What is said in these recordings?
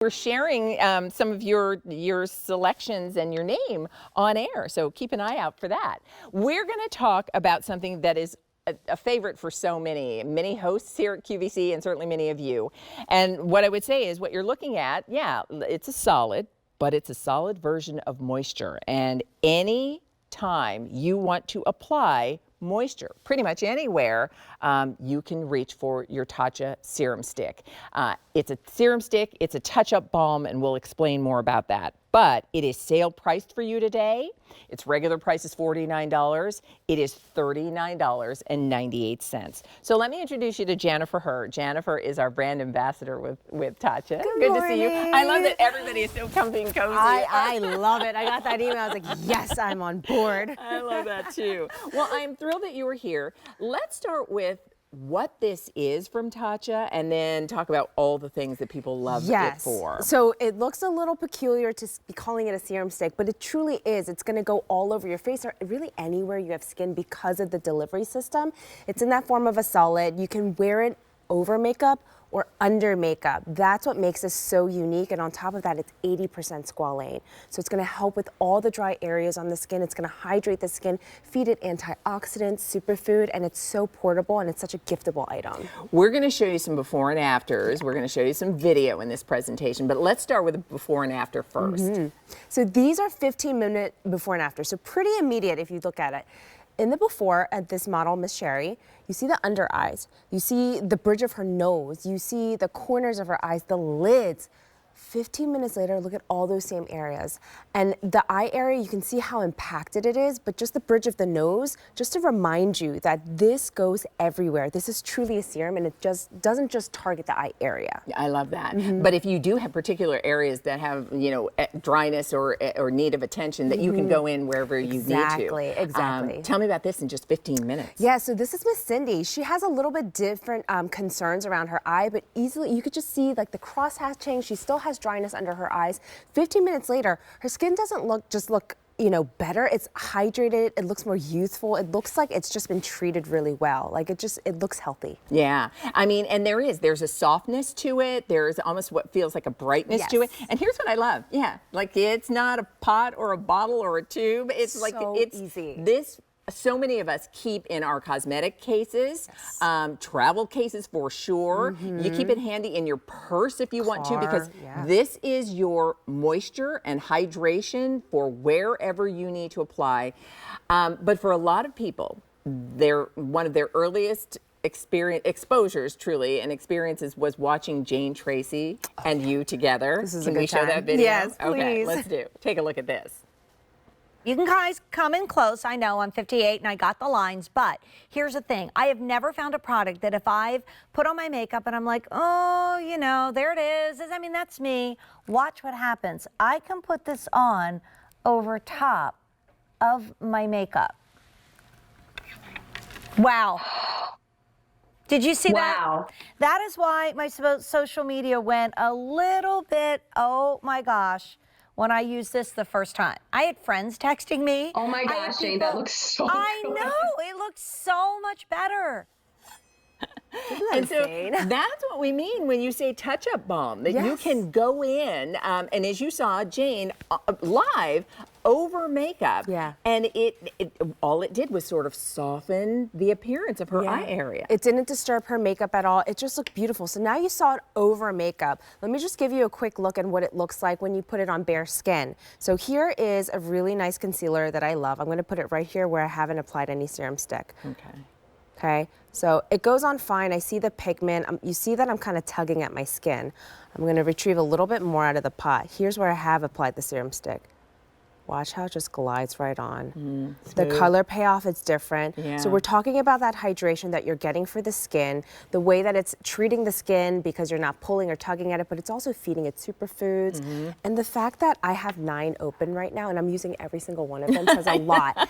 We're sharing some of your selections and your name on air, so keep an eye out for that. We're going to talk about something that is a favorite for so many hosts here at QVC, and certainly many of you. And what I would say is what you're looking at, yeah, it's a solid, but it's a solid version of moisture. And any time you want to apply moisture, pretty much anywhere, you can reach for your TATCHA Serum Stick. It's a serum stick, it's a touch-up balm, and we'll explain more about that. But it is sale priced for you today. Its regular price is $49. It is $39.98. So let me introduce you to Jennifer Hurd. Jennifer is our brand ambassador with TATCHA. Good to see you. I love that everybody is so comfy and cozy. I love it. I got that email. I was like, yes, I'm on board. I love that too. Well, I'm thrilled that you were here. Let's start with what this is from TATCHA, and then talk about all the things that people love it for. So it looks a little peculiar to be calling it a serum stick, but it truly is. It's going to go all over your face, or really anywhere you have skin, because of the delivery system. It's in that form of a solid. You can wear it over makeup or under makeup. That's what makes this so unique, and on top of that, it's 80% squalane. So it's gonna help with all the dry areas on the skin. It's gonna hydrate the skin, feed it antioxidants, superfood, and it's so portable, and it's such a giftable item. We're gonna show you some before and afters. We're gonna show you some video in this presentation, but let's start with the before and after first. So these are 15-minute before and after, so pretty immediate if you look at it. In the before, at this model, Miss Sherry, you see the under eyes, you see the bridge of her nose, you see the corners of her eyes, the lids. 15 minutes later, look at all those same areas. And the eye area, you can see how impacted it is, but just the bridge of the nose, just to remind you that this goes everywhere. This is truly a serum, and it just doesn't just target the eye area. I love that. But if you do have particular areas that have, you know, dryness or need of attention, that you can go in wherever you need to. Exactly. Tell me about this in just 15 minutes. Yeah, so this is Miss Cindy. She has a little bit different concerns around her eye, but easily you could just see like the cross hatching. She still has dryness under her eyes. 15 minutes later, her skin doesn't look you know, better. It's hydrated. It looks more youthful. It looks like it's just been treated really well. Like it looks healthy. Yeah, I mean, and there's a softness to it. There's almost what feels like a brightness to it. And here's what I love. Yeah, like it's not a pot or a bottle or a tube. It's like it's easy. This. So many of us keep in our cosmetic cases, travel cases for sure. You keep it handy in your purse if you want to, because this is your moisture and hydration for wherever you need to apply. But for a lot of people, one of their earliest exposures truly and experiences was watching Jane Tracy and you together. This is Can a good we show time. that video? Yes, Okay, please. take a look at this. You can guys come in close. I know I'm 58 and I got the lines, but here's the thing. I have never found a product that if I've put on my makeup and I'm like, oh, you know, there it is. I mean, that's me. Watch what happens. I can put this on over top of my makeup. Wow. Did you see that? That is why my social media went a little bit, oh my gosh, when I used this the first time. I had friends texting me. Oh my gosh, Jane, that looks so good. I know, it looks so much better. And so that's what we mean when you say touch-up balm, that you can go in, and as you saw, Jane, live, over makeup, and all it did was sort of soften the appearance of her eye area. It didn't disturb her makeup at all. It just looked beautiful. So now you saw it over makeup. Let me just give you a quick look at what it looks like when you put it on bare skin. So here is a really nice concealer that I love. I'm going to put it right here where I haven't applied any serum stick. Okay, so it goes on fine. I see the pigment. You see that I'm kind of tugging at my skin. I'm going to retrieve a little bit more out of the pot. Here's where I have applied the serum stick. Watch how it just glides right on. The color payoff is different. So we're talking about that hydration that you're getting for the skin, the way that it's treating the skin because you're not pulling or tugging at it, but it's also feeding it superfoods. And the fact that I have 9 open right now and I'm using every single one of them says a lot.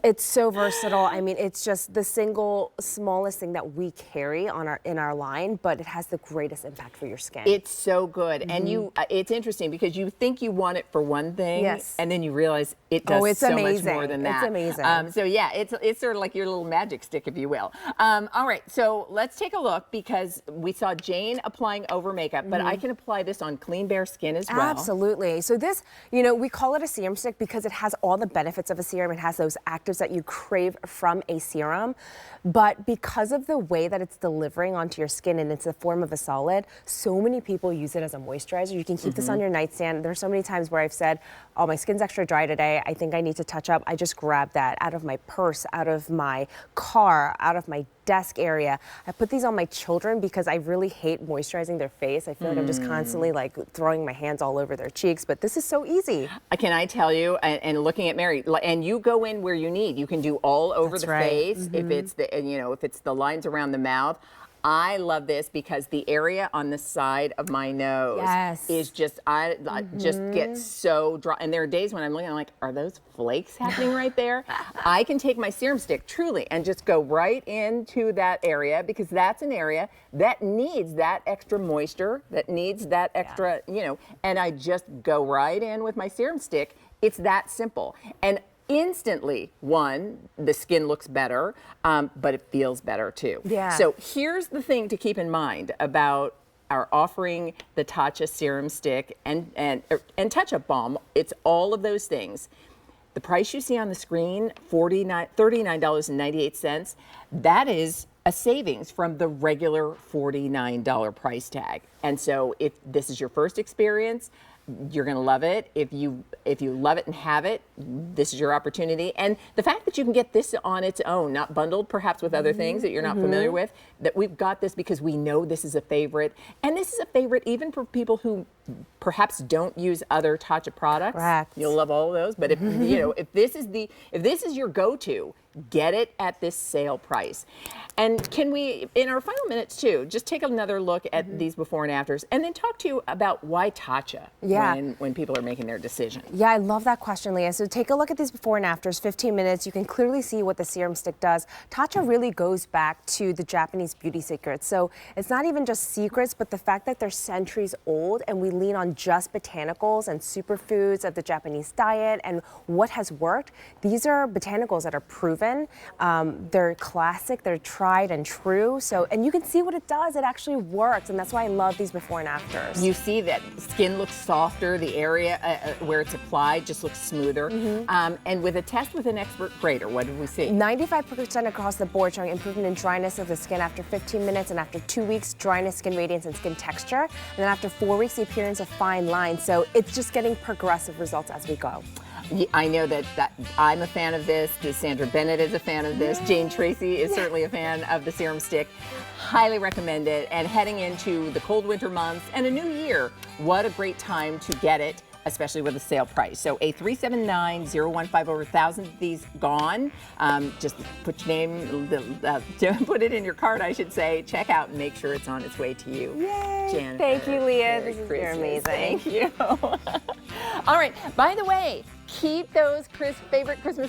It's so versatile. I mean, it's just the single smallest thing that we carry on in our line, but it has the greatest impact for your skin. It's so good. And it's interesting because you think you want it for one thing, and and then you realize it does it's so much amazing. more than that. It's amazing. So yeah, it's sort of like your little magic stick, if you will. All right, so let's take a look, because we saw Jane applying over makeup, but I can apply this on clean, bare skin as well. Absolutely. So this, you know, we call it a serum stick because it has all the benefits of a serum. It has those actives that you crave from a serum. But because of the way that it's delivering onto your skin and it's the form of a solid, so many people use it as a moisturizer. You can keep this on your nightstand. There's so many times where I've said, oh, my skin's extra dry today. I think I need to touch up. I just grab that out of my purse, out of my car, out of my desk area. I put these on my children because I really hate moisturizing their face. I feel like I'm just constantly like throwing my hands all over their cheeks, but this is so easy. Can I tell you, and looking at Mary, and you go in where you need. You can do all over That's the right. face, if it's the, if it's the lines around the mouth. I love this because the area on the side of my nose is just, I just get so dry. And there are days when I'm looking, I'm like, are those flakes happening right there? I can take my serum stick, truly, and just go right into that area, because that's an area that needs that extra moisture, that needs that extra, and I just go right in with my serum stick. It's that simple. And instantly, one, the skin looks better, but it feels better too. Yeah. So here's the thing to keep in mind about our offering the TATCHA Serum Stick and TATCHA Balm. It's all of those things. The price you see on the screen, $39.98, that is a savings from the regular $49 price tag. And so if this is your first experience, you're going to love it. If you love it and have it, this is your opportunity. And the fact that you can get this on its own, not bundled perhaps with other things that you're not familiar with, that we've got this because we know this is a favorite. And this is a favorite even for people who perhaps don't use other TATCHA products. Correct. You'll love all of those. But if if this is your go-to, get it at this sale price. And can we, in our final minutes too, just take another look at these before and afters, and then talk to you about why TATCHA when people are making their decision. Yeah, I love that question, Leah. So take a look at these before and afters, 15 minutes. You can clearly see what the serum stick does. TATCHA really goes back to the Japanese beauty secrets. So it's not even just secrets, but the fact that they're centuries old, and we lean on just botanicals and superfoods of the Japanese diet and what has worked. These are botanicals that are proven. They're classic, they're tried and true. So, and you can see what it does. It actually works, and that's why I love these before and afters. You see that skin looks softer, the area where it's applied just looks smoother. And with a test with an expert grader, what did we see? 95% across the board showing improvement in dryness of the skin after 15 minutes, and after 2 weeks, dryness, skin radiance, and skin texture. And then after 4 weeks, the appearance of fine lines. So it's just getting progressive results as we go. I know that I'm a fan of this. Sandra Bennett is a fan of this. Jane Tracy is certainly a fan of the serum stick. Highly recommend it. And heading into the cold winter months and a new year, what a great time to get it, especially with a sale price. So a 379-015, over 1,000 of these gone. Just put your name, put it in your cart, I should say. Check out and make sure it's on its way to you. Yay! Jennifer, Thank you, Leah. You're amazing. Thank you. All right. By the way, keep those favorite Christmas